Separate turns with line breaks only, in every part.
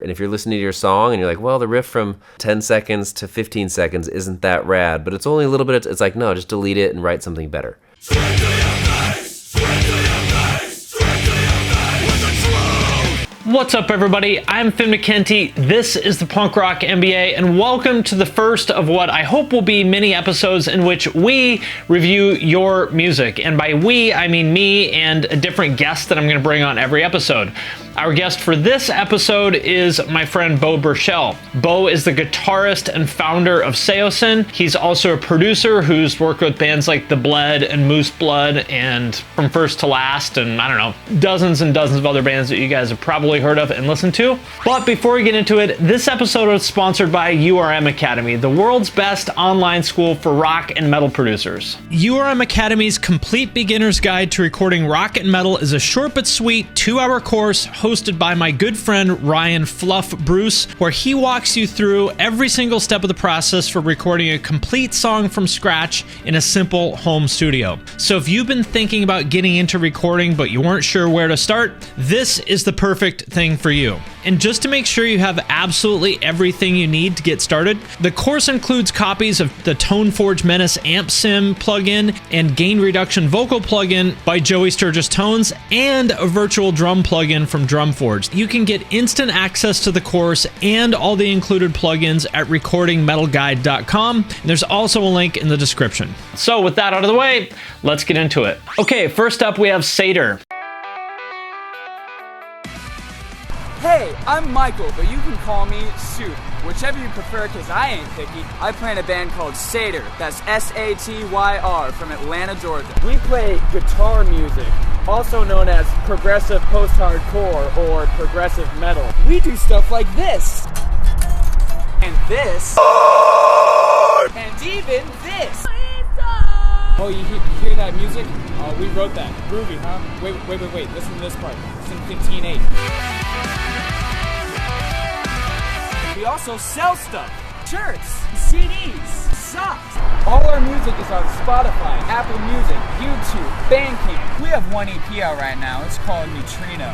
And if you're listening to your song and you're like, well, the riff from 10 seconds to 15 seconds isn't that rad, but it's only a little bit, it's like, no, just delete it and write something better.
What's up, everybody? I'm Finn McKenty. This is the Punk Rock MBA, and welcome to the first of what I hope will be many episodes in which we review your music. And by we, I mean me and a different guest that I'm going to bring on every episode. Our guest for this episode is my friend Beau Burchell. Beau is the guitarist and founder of Saosin'S. He's also a producer who's worked with bands like The Bled and Moose Blood and From First to Last and, I don't know, dozens and dozens of other bands that you guys have probably heard of and listened to. But before we get into it, this episode is sponsored by URM Academy, the world's best online school for rock and metal producers. URM Academy's complete beginner's guide to recording rock and metal is a short but sweet 2-hour course hosted by my good friend Ryan Fluff Bruce, where he walks you through every single step of the process for recording a complete song from scratch in a simple home studio. So if you've been thinking about getting into recording but you weren't sure where to start, this is the perfect thing for you. And just to make sure you have absolutely everything you need to get started, the course includes copies of the ToneForge Menace Amp Sim plugin and gain reduction vocal plugin by Joey Sturgis Tones and a virtual drum plugin from Drumforge. You can get instant access to the course and all the included plugins at recordingmetalguide.com. There's also a link in the description. So with that out of the way, let's get into it. Okay, first up we have Satyr.
Hey, I'm Michael, but you can call me Soup, whichever you prefer, because I ain't picky. I play in a band called Satyr, that's S-A-T-Y-R, from Atlanta, Georgia. We play guitar music, also known as progressive post-hardcore or progressive metal. We do stuff like this, and this, and even this. Oh, you hear that music? Oh, we wrote that. Groovy, huh? Wait. Listen to this part. It's in 15/8. We also sell stuff. Shirts, CDs, socks. All our music is on Spotify, Apple Music, YouTube, Bandcamp. We have one EP out right now. It's called Neutrino.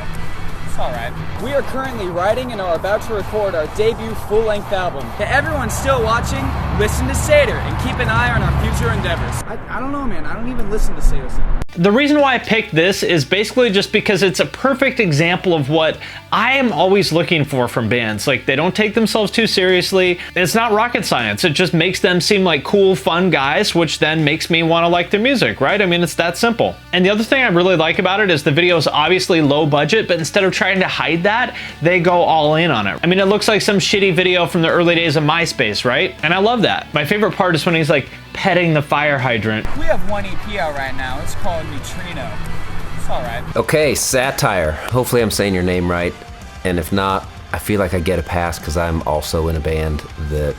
It's alright. We are currently writing and are about to record our debut full-length album. To everyone still watching, listen to Satyr and keep an eye on our future endeavors. I don't know, man. I don't even listen to Saosin'S.
The reason why I picked this is basically just because it's a perfect example of what I am always looking for from bands. Like, they don't take themselves too seriously. It's not rocket science. It just makes them seem like cool, fun guys, which then makes me want to like their music, right? I mean, it's that simple. And the other thing I really like about it is the video is obviously low budget, but instead of trying to hide that, they go all in on it. I mean, it looks like some shitty video from the early days of MySpace, right? And I love that. My favorite part is when he's like petting the fire hydrant.
We have one EP out right now. It's called Neutrino. It's alright.
Okay, Satyr. Hopefully I'm saying your name right. And if not, I feel like I get a pass because I'm also in a band that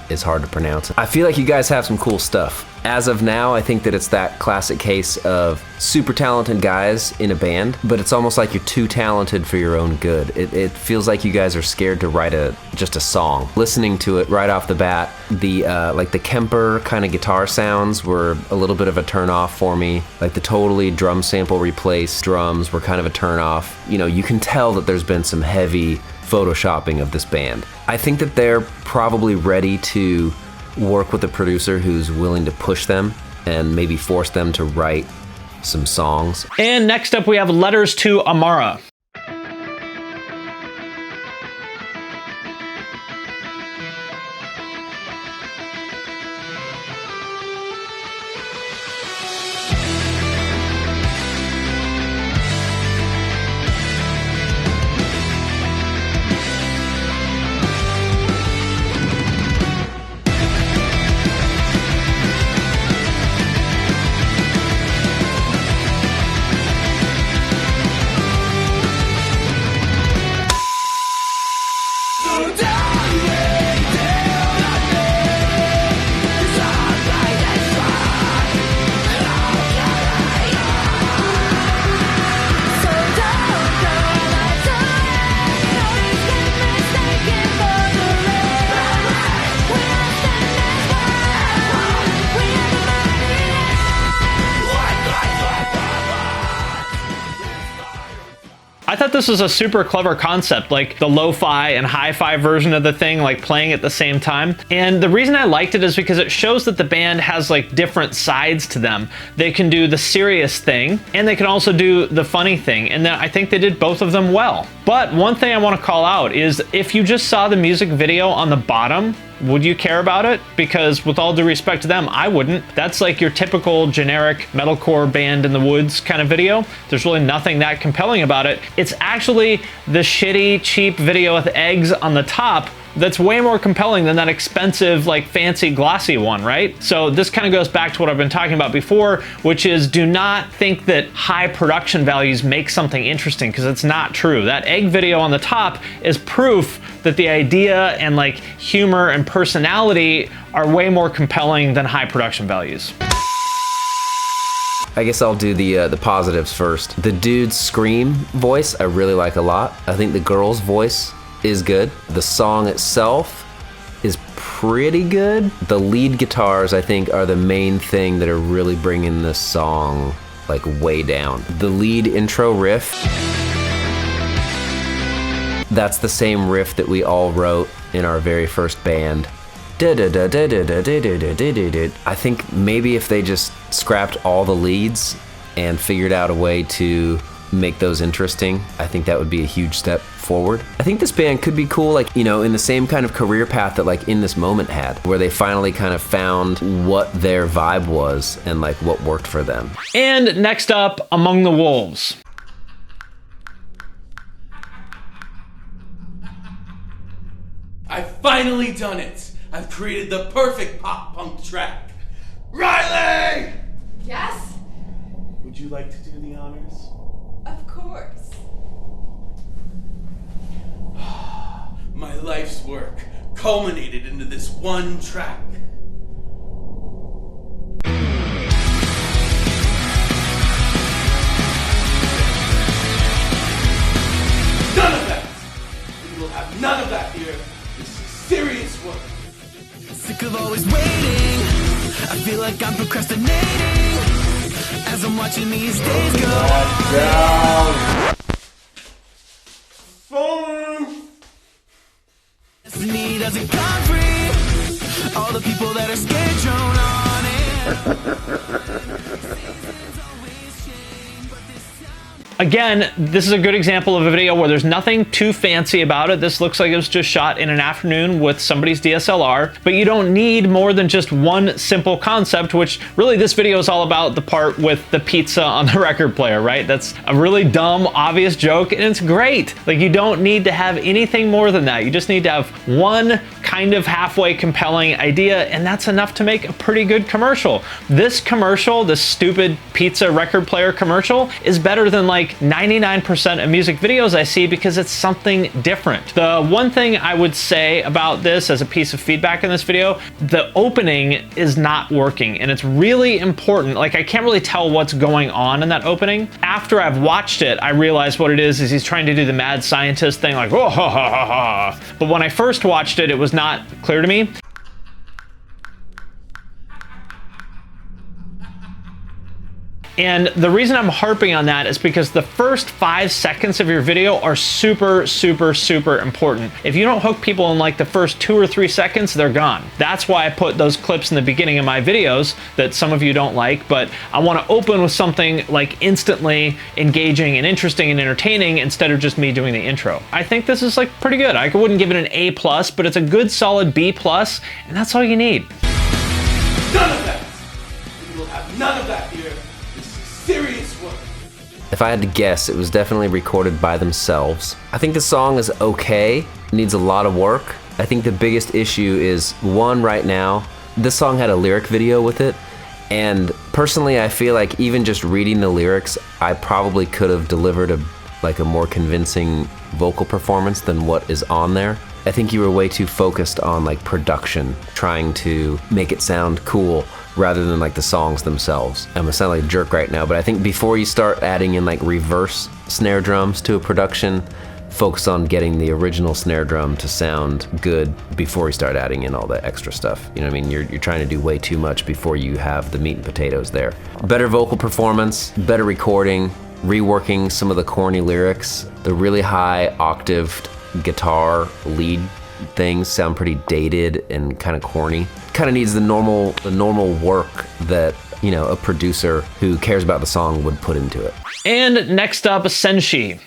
is hard to pronounce. I feel like you guys have some cool stuff. As of now, I think that it's that classic case of super talented guys in a band, but it's almost like you're too talented for your own good. It feels like you guys are scared to write just a song. Listening to it right off the bat, the like the Kemper kind of guitar sounds were a little bit of a turn off for me. Like the totally drum sample replaced drums were kind of a turn off. You know, you can tell that there's been some heavy photoshopping of this band. I think that they're probably ready to work with a producer who's willing to push them and maybe force them to write some songs.
And next up we have Letters to Amara. this was a super clever concept, like the lo-fi and hi-fi version of the thing, like playing at the same time. And the reason I liked it is because it shows that the band has like different sides to them. They can do the serious thing, and they can also do the funny thing. And I think they did both of them well. But one thing I want to call out is if you just saw the music video on the bottom, would you care about it? Because with all due respect to them, I wouldn't. That's like your typical generic metalcore band in the woods kind of video. There's really nothing that compelling about it. It's actually the shitty, cheap video with eggs on the top that's way more compelling than that expensive, like fancy glossy one, right? So this kind of goes back to what I've been talking about before, which is do not think that high production values make something interesting, because it's not true. That egg video on the top is proof that the idea and like humor and personality are way more compelling than high production values.
I guess I'll do the positives first. The dude's scream voice I really like a lot. I think the girl's voice is good. The song itself is pretty good. The lead guitars, I think, are the main thing that are really bringing this song like way down. The lead intro riff, that's the same riff that we all wrote in our very first band. I think maybe if they just scrapped all the leads and figured out a way to make those interesting, I think that would be a huge step forward. I think this band could be cool, like, you know, in the same kind of career path that like In This Moment had, where they finally kind of found what their vibe was and like what worked for them.
And next up, Among the Wolves.
I've finally done it! I've created the perfect pop-punk track! Riley!
Yes?
Would you like to do the honors?
Of course.
My life's work culminated into this one track. None of that! We will have none of that here. This is serious work.
Sick of always waiting. I feel like I'm procrastinating as I'm watching these days go on. Destiny doesn't come free. All the people that are scared drone on it.
Again, this is a good example of a video where there's nothing too fancy about it. This looks like it was just shot in an afternoon with somebody's DSLR, but you don't need more than just one simple concept, which really this video is all about the part with the pizza on the record player, right? That's a really dumb, obvious joke, and it's great. Like, you don't need to have anything more than that. You just need to have one kind of halfway compelling idea, and that's enough to make a pretty good commercial. This commercial, this stupid pizza record player commercial, is better than like 99% of music videos I see because it's something different. The one thing I would say about this as a piece of feedback in this video, the opening is not working, and it's really important. Like, I can't really tell what's going on in that opening. After I've watched it, I realize what it is he's trying to do the mad scientist thing, like, oh, ha, ha, ha, ha. But when I first watched it, it was not clear to me. And the reason I'm harping on that is because the first 5 seconds of your video are super, super, super important. If you don't hook people in like the first 2 or 3 seconds, they're gone. That's why I put those clips in the beginning of my videos that some of you don't like, but I want to open with something like instantly engaging and interesting and entertaining instead of just me doing the intro. I think this is like pretty good. I wouldn't give it an A+, but it's a good solid B+, and that's all you need.
None of that! We will have none of that here. Serious work.
If I had to guess, it was definitely recorded by themselves. I think the song is okay, needs a lot of work. I think the biggest issue is, one, right now, this song had a lyric video with it, and personally I feel like even just reading the lyrics, I probably could have delivered a more convincing vocal performance than what is on there. I think you were way too focused on like production, trying to make it sound cool rather than like the songs themselves. I'm gonna sound like a jerk right now, but I think before you start adding in like reverse snare drums to a production, focus on getting the original snare drum to sound good before you start adding in all the extra stuff. You know what I mean? You're trying to do way too much before you have the meat and potatoes there. Better vocal performance, better recording, reworking some of the corny lyrics. The really high octaved guitar lead things sound pretty dated and kind of corny. Kind of needs the normal work that, you know, a producer who cares about the song would put into it.
And next up, Senshi.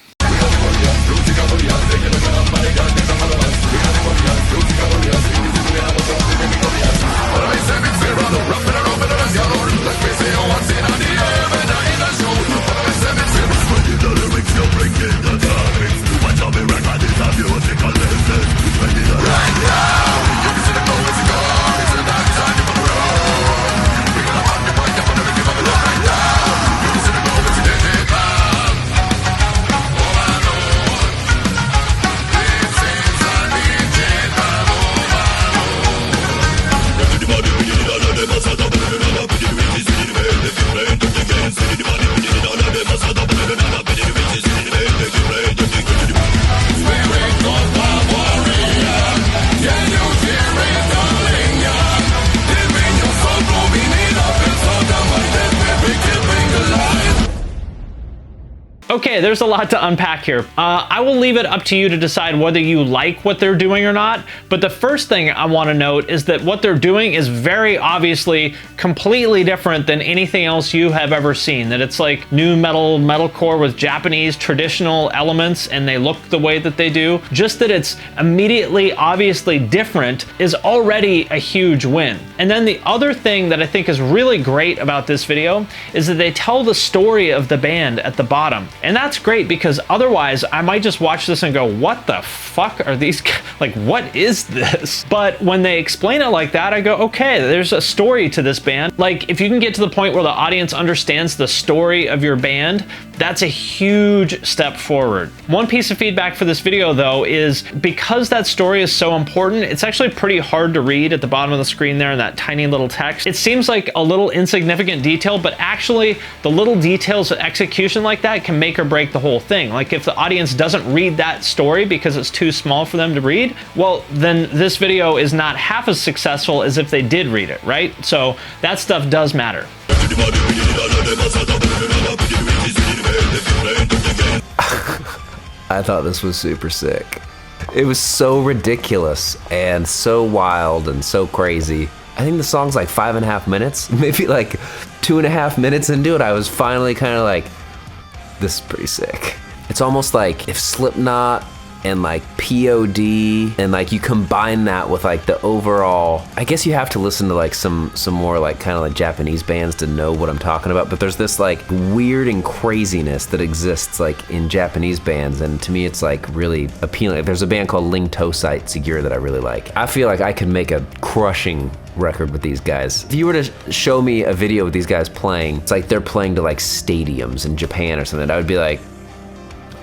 Okay, there's a lot to unpack here. I will leave it up to you to decide whether you like what they're doing or not, but the first thing I want to note is that what they're doing is very obviously completely different than anything else you have ever seen. That it's like new metalcore with Japanese traditional elements and they look the way that they do. Just that it's immediately obviously different is already a huge win. And then the other thing that I think is really great about this video is that they tell the story of the band at the bottom. And that's great because otherwise I might just watch this and go, what the fuck are these, like, what is this? But when they explain it like that, I go, okay, there's a story to this band. Like, if you can get to the point where the audience understands the story of your band, that's a huge step forward. One piece of feedback for this video though is because that story is so important, it's actually pretty hard to read at the bottom of the screen there in that tiny little text. It seems like a little insignificant detail, but actually the little details of execution like that can make or break the whole thing. Like if the audience doesn't read that story because it's too small for them to read, well, then this video is not half as successful as if they did read it, right? So that stuff does matter.
I thought this was super sick. It was so ridiculous and so wild and so crazy. I think the song's like 5.5 minutes, maybe like 2.5 minutes into it, I was finally kind of like, this is pretty sick. It's almost like if Slipknot and like POD and like you combine that with like the overall, I guess you have to listen to like some more like kind of like Japanese bands to know what I'm talking about, but there's this like weird and craziness that exists like in Japanese bands, and to me it's like really appealing. There's a band called Ling Tosite Satyr that I really like. I feel like I could make a crushing record with these guys. If you were to show me a video with these guys playing, it's like they're playing to like stadiums in Japan or something, I would be like,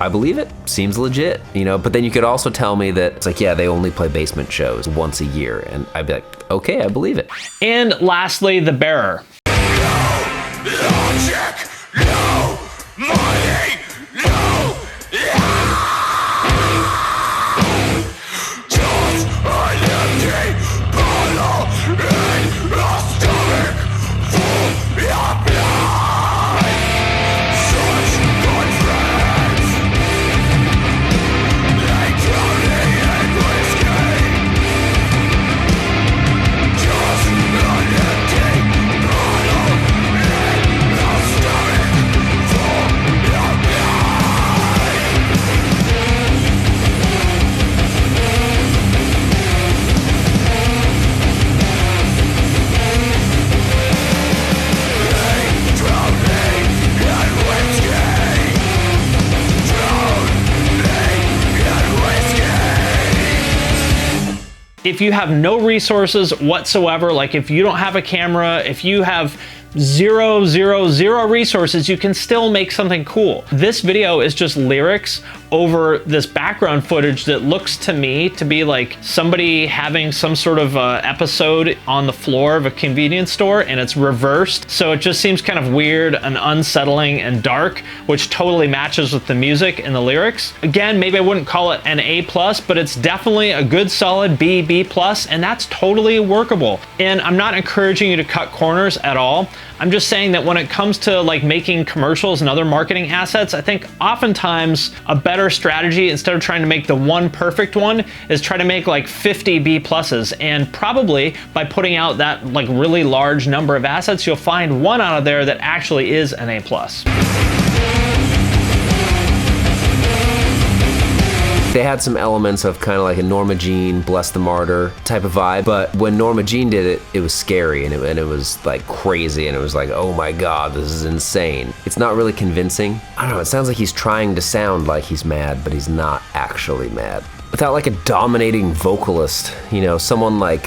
I believe it, seems legit, you know? But then you could also tell me that it's like, yeah, they only play basement shows once a year, and I'd be like, okay, I believe it.
And lastly, The Bearer. If you have no resources whatsoever, like if you don't have a camera, if you have zero resources, you can still make something cool. This video is just lyrics over this background footage that looks to me to be like somebody having some sort of episode on the floor of a convenience store, and it's reversed. So it just seems kind of weird and unsettling and dark, which totally matches with the music and the lyrics. Again, maybe I wouldn't call it an A+, but it's definitely a good solid B+, and that's totally workable. And I'm not encouraging you to cut corners at all. I'm just saying that when it comes to like making commercials and other marketing assets, I think oftentimes a better strategy, instead of trying to make the one perfect one, is try to make like 50 B pluses. And probably by putting out that like really large number of assets, you'll find one out of there that actually is an A plus.
They had some elements of kind of like a Norma Jean, Bless the Martyr type of vibe, but when Norma Jean did it, it was scary and it was like crazy and it was like, oh my God, this is insane. It's not really convincing. I don't know, it sounds like he's trying to sound like he's mad, but he's not actually mad. Without like a dominating vocalist, you know, someone like,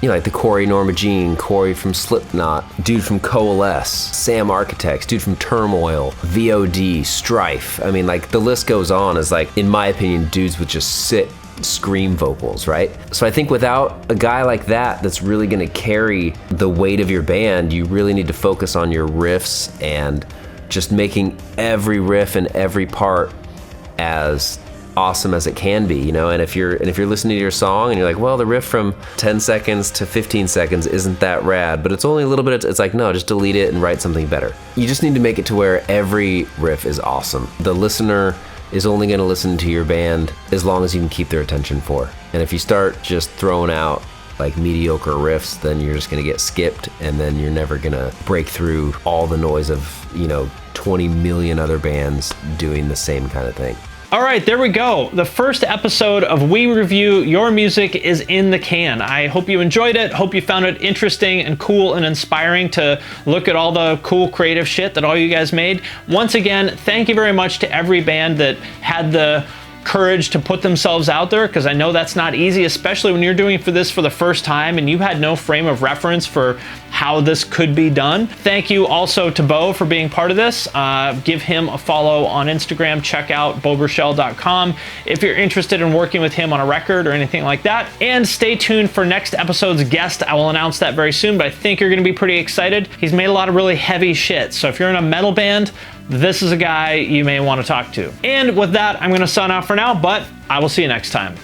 like the Corey Norma Jean, Corey from Slipknot, dude from Coalesce, Sam Architects, dude from Turmoil, VOD, Strife. I mean, like the list goes on as like, in my opinion, dudes with just sick scream vocals, right? So I think without a guy like that that's really gonna carry the weight of your band, you really need to focus on your riffs and just making every riff and every part as awesome as it can be, you know. And if you're listening to your song and you're like, well, the riff from 10 seconds to 15 seconds isn't that rad, but it's only a little bit, it's like, no, just delete it and write something better. You just need to make it to where every riff is awesome. The listener is only going to listen to your band as long as you can keep their attention for. And if you start just throwing out like mediocre riffs, then you're just going to get skipped, and then you're never going to break through all the noise of, 20 million other bands doing the same kind of thing.
All right, there we go. The first episode of We Review Your Music is in the can. I hope you enjoyed it. Hope you found it interesting and cool and inspiring to look at all the cool creative shit that all you guys made. Once again, thank you very much to every band that had the courage to put themselves out there, because I know that's not easy, especially when you're doing this for the first time and you had no frame of reference for how this could be done. Thank you also to Beau for being part of this. Give him a follow on Instagram. Check out beauburchell.com if you're interested in working with him on a record or anything like that. And stay tuned for next episode's guest. I will announce that very soon, but I think you're going to be pretty excited. He's made a lot of really heavy shit, so if you're in a metal band, this is a guy you may want to talk to. And with that, I'm going to sign off for now, but I will see you next time.